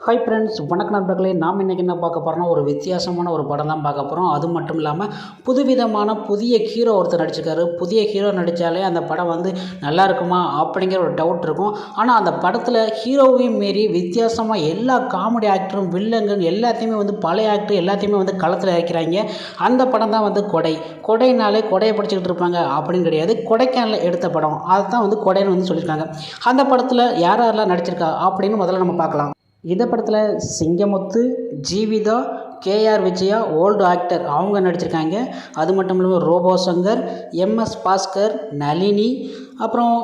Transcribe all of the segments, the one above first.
Hi friends, வணக்கம் நண்பர்களே. நாம் இன்றைக்கி என்ன பார்க்க போகிறோம்னா, ஒரு வித்தியாசமான ஒரு படம் தான் பார்க்க போகிறோம். அது மட்டும் இல்லாமல் புதுவிதமான புதிய ஹீரோ ஒருத்தர் நடிச்சிருக்காரு. புதிய ஹீரோ நடித்தாலே அந்த படம் வந்து நல்லா இருக்குமா அப்படிங்கிற ஒரு டவுட் இருக்கும். ஆனால் அந்த படத்தில் ஹீரோவையும் மீறி வித்தியாசமாக எல்லா காமெடி ஆக்டரும், வில்லங்கள் எல்லாத்தையுமே வந்து பழைய ஆக்டர் எல்லாத்தையுமே வந்து களத்தில் இறக்கிறாங்க. அந்த படம் தான் வந்து கொடை. கொடைனாலே கொடையை படிச்சுக்கிட்டு இருப்பாங்க அப்படின்னு கிடையாது. கொடைக்கானல் எடுத்த படம், அதுதான் வந்து கொடைன்னு வந்து சொல்லியிருக்காங்க. அந்த படத்தில் யார் யாரெல்லாம் நடிச்சிருக்கா அப்படின்னு முதல்ல நம்ம பார்க்கலாம். இந்த படத்தில் Singamuthu, Jeevitha, K R Vijaya old actor அவங்க நடிச்சிருக்காங்க. அது மட்டும் இல்லாமல் ரோபோ சங்கர், எம்எஸ் பாஸ்கர், நளினி, அப்புறம்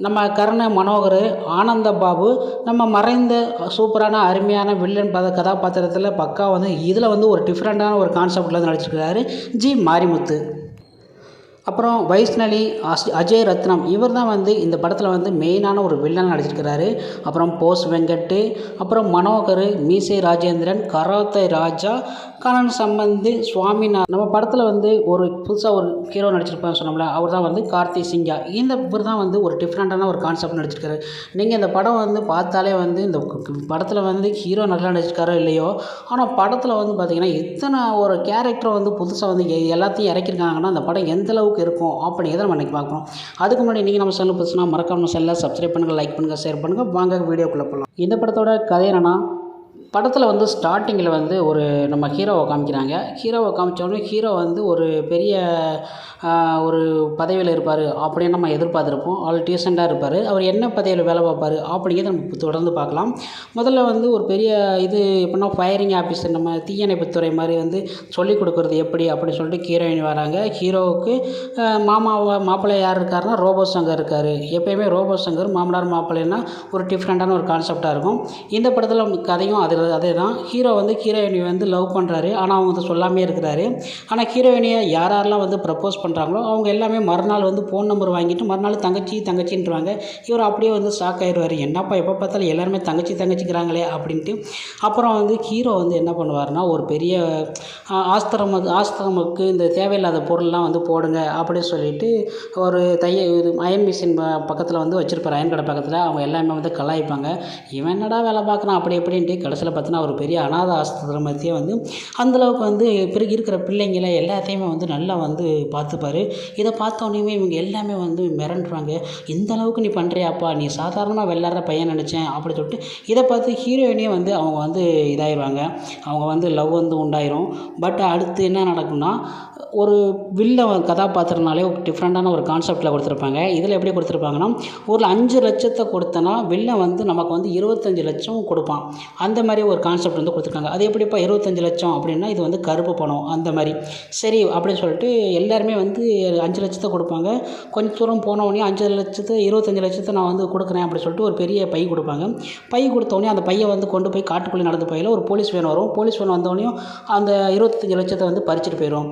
நம்ம கர்ண மனோகர், ஆனந்த பாபு, நம்ம மறைந்த சூப்பரான அருமையான வில்லன் கதாபாத்திரத்தில் பக்கா வந்து இதில் வந்து ஒரு டிஃப்ரெண்ட்டான ஒரு கான்செப்டில் வந்து நடிச்சிருக்கிறாரு ஜி மாரிமுத்து. அப்புறம் வைஷ்ணவி, அஜய் ரத்னம் இவர் தான் வந்து இந்த படத்தில் வந்து மெயினான ஒரு வில்லன் நடிச்சிருக்கிறாரு. அப்புறம் போஸ் வெங்கட், அப்புறம் மனோகர், மீசை ராஜேந்திரன், கராத்தே ராஜா, கரண் சம்பந்த், சுவாமிநாதன். நம்ம படத்தில் வந்து ஒரு புதுசாக ஒரு ஹீரோ நடிச்சிருப்பான்னு சொன்னோம்ல, அவர் தான் வந்து கார்த்தி சிங்கா. இவர் தான் வந்து ஒரு டிஃப்ரெண்ட்டான ஒரு கான்செப்ட் நடிச்சிருக்காரு. நீங்கள் இந்த படம் வந்து பார்த்தாலே வந்து இந்த படத்தில் வந்து ஹீரோ நல்லா நடிச்சிருக்காரோ இல்லையோ, ஆனால் படத்தில் வந்து பார்த்திங்கன்னா இத்தனை ஒரு கேரக்டரை வந்து புதுசாக வந்து எல்லாத்தையும் இறக்கிருக்காங்கன்னா அந்த படம் எந்தளவுக்கு இருக்கும் அப்படிங்கிறத நம்ம இன்றைக்கி பார்க்குறோம். அதுக்கு முன்னாடி நீங்கள் நம்ம சேனல் புதுசுனா மறக்காம சேனலை சப்ஸ்கிரைப் பண்ணுங்கள், லைக் பண்ணுங்கள், ஷேர் பண்ணுங்கள். வாங்க வீடியோக்குள்ளே போகலாம். இந்த படத்தோட கதை என்னன்னா, படத்தில் வந்து ஸ்டார்டிங்கில் வந்து ஒரு நம்ம ஹீரோவை காமிக்கிறாங்க. ஹீரோவை காமிச்சோடனே ஹீரோ வந்து ஒரு பெரிய ஒரு பதவியில் இருப்பார் அப்படின்னு நம்ம எதிர்பார்த்துருப்போம். ஆல் டீசெண்டாக இருப்பார். அவர் என்ன பதவியில் வேலை பார்ப்பார் அப்படிங்கிறத நம்ம தொடர்ந்து பார்க்கலாம். முதல்ல வந்து ஒரு பெரிய இது எப்படின்னா ஃபயரிங் ஆஃபீஸர், நம்ம தீயணைப்புத்துறை மாதிரி வந்து சொல்லிக் கொடுக்குறது எப்படி அப்படின்னு சொல்லிட்டு ஹீரோயின் வராங்க. ஹீரோவுக்கு மாப்பிள்ளை யார் இருக்காருன்னா ரோபோ சங்கர் இருக்கார். எப்போயுமே ரோபோ சங்கர் மாமனார் மாப்பிள்ளைன்னா ஒரு டிஃப்ரெண்ட்டான ஒரு கான்செப்டாக இருக்கும். இந்த படத்தில் கதையும் அதே தான். ஹீரோ வந்து ஹீரோயினி வந்து லவ் பண்ணுறாரு. ஆனால் அவங்க வந்து சொல்லாமே இருக்கிறாரு. ஆனால் ஹீரோயினியை யாரெல்லாம் வந்து ப்ரப்போஸ் பண்ணுறாங்களோ அவங்க எல்லாமே மறுநாள் வந்து ஃபோன் நம்பர் வாங்கிட்டு மறுநாள் தங்கச்சின்றாங்க. இவர் அப்படியே வந்து ஷாக் ஆயிடுவார். என்னப்பா எப்போ பார்த்தாலும் எல்லாருமே தங்கச்சிக்கிறாங்களே அப்படின்ட்டு. அப்புறம் வந்து ஹீரோ வந்து என்ன பண்ணுவார்னா, ஒரு பெரிய ஆஸ்திரமுக்கு இந்த தேவையில்லாத பொருள்லாம் வந்து போடுங்க அப்படின்னு சொல்லிட்டு ஒரு அயன் மிஷின் பக்கத்தில் வந்து வச்சுருப்பார். அயன் கடை பக்கத்தில் அவங்க எல்லாமே வந்து கலாய்ப்பாங்க. இவன் என்னடா வேலை பார்க்குறான் அப்படி எப்படின்ட்டு கடைசியில் பார்த்தீங்கன்னா ஒரு பெரிய அநாத ஆஸ்திரமத்தையே வந்து அந்தளவுக்கு வந்து பிறகு இருக்கிற பிள்ளைங்களை எல்லாத்தையுமே வந்து நல்லா வந்து பார்த்துப்பார். இதை பார்த்தோன்னே இவங்க எல்லாமே வந்து மிரண்டுறாங்க. இந்த அளவுக்கு நீ பண்ணுறியாப்பா, நீ சாதாரணமாக விளாட்ற பையன் நினச்சேன் அப்படி சொல்லிட்டு இதை பார்த்து ஹீரோயினே வந்து அவங்க வந்து இதாகிடுவாங்க. அவங்க வந்து லவ் வந்து உண்டாயிரும். பட் அடுத்து என்ன நடக்கும்னா, ஒரு வில்ல கதாபாத்திரனாலே ஒரு டிஃப்ரெண்ட்டான ஒரு கான்செப்டில் கொடுத்துருப்பாங்க. இதில் எப்படி கொடுத்துருப்பாங்கன்னா, ஒரு 5 லட்சத்தை கொடுத்தனா வில்ல வந்து நமக்கு வந்து 25 லட்சம் கொடுப்பான். அந்த மாதிரி ஒரு கான்செப்ட் வந்து கொடுத்துருக்காங்க. அது எப்படிப்பா 25 லட்சம் அப்படின்னா, இது வந்து கருப்பு பணம் அந்த மாதிரி. சரி அப்படின்னு சொல்லிட்டு எல்லாருமே வந்து 5 லட்சத்தை கொடுப்பாங்க. கொஞ்சம் தூரம் போனோடனே 25 லட்சத்தை நான் வந்து கொடுக்குறேன் அப்படின்னு சொல்லிட்டு ஒரு பெரிய பை கொடுப்பாங்க. பை கொடுத்தோடனே அந்த பையை வந்து கொண்டு போய் காட்டுக்குள்ளே நடந்து போயில ஒரு போலீஸ் வேன் வரும். போலீஸ் வேன் வந்தோடனையும் அந்த 25 லட்சத்தை வந்து பறிச்சுட்டு போயிடும்.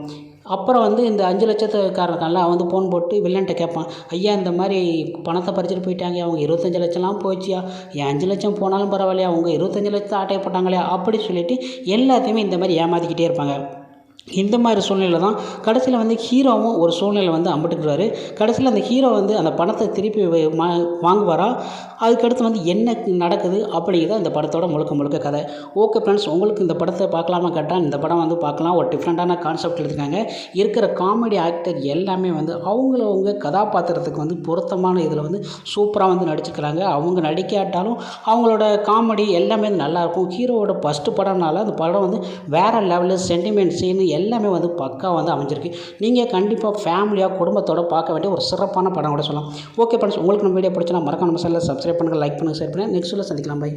அப்புறம் வந்து இந்த 5 லட்சத்துக்காரன் அவன் வந்து ஃபோன் போட்டு வில்லன்ட்ட கேட்பான், ஐயா இந்த மாதிரி பணத்தை பறிச்சுட்டு போயிட்டாங்க, அவங்க 25 லட்சம்லாம் போச்சியா, என் 5 லட்சம் போனாலும் பரவாயில்லையா, அவங்க 25 லட்சத்தை ஆட்டையை போட்டாங்களே அப்படி சொல்லிட்டு எல்லாத்தையுமே இந்த மாதிரி ஏமாற்றிக்கிட்டே இருப்பாங்க. இந்த மாதிரி சூழ்நிலை தான் கடைசியில் வந்து ஹீரோவும் ஒரு சூழ்நிலை வந்து அம்பிட்டுக்கிறாரு. கடைசியில் அந்த ஹீரோ வந்து அந்த பணத்தை திருப்பி வாங்குவாரா, அதுக்கடுத்து வந்து என்ன நடக்குது அப்படிங்கிறத இந்த படத்தோட முழுக்க கதை. ஓகே ஃப்ரெண்ட்ஸ், உங்களுக்கு இந்த படத்தை பார்க்கலாமா கேட்டால் இந்த படம் வந்து பார்க்கலாம். ஒரு டிஃப்ரெண்ட்டான கான்செப்ட் எடுத்துக்காங்க. இருக்கிற காமெடி ஆக்டர் எல்லாமே வந்து அவங்கள கதாபாத்திரத்துக்கு வந்து பொருத்தமான இதில் வந்து சூப்பராக வந்து நடிச்சிருக்கிறாங்க. அவங்க நடிக்காட்டாலும் அவங்களோட காமெடி எல்லாமே நல்லாயிருக்கும். ஹீரோவோட ஃபஸ்ட்டு படம்னால அந்த படம் வந்து வேறு லெவலில் சென்டிமெண்ட் சீனு எல்லாமே வந்து பக்கா வந்து அமைஞ்சிருக்கு. நீங்கள் கண்டிப்பாக ஃபேமிலியாக குடும்பத்தோடு பார்க்க வேண்டிய ஒரு சிறப்பான படம் கூட சொல்லலாம். ஓகே ஃப்ரெண்ட்ஸ், உங்களுக்கு நம்ம வீடியோ பிடிச்சா மறக்காம நம்ம சேனலை சப்ஸ்கிரைப் பண்ணுங்கள், லைக் பண்ணுங்கள், ஷேர் பண்ணுங்கள். நெக்ஸ்ட்டில் சந்திக்கலாம். பை.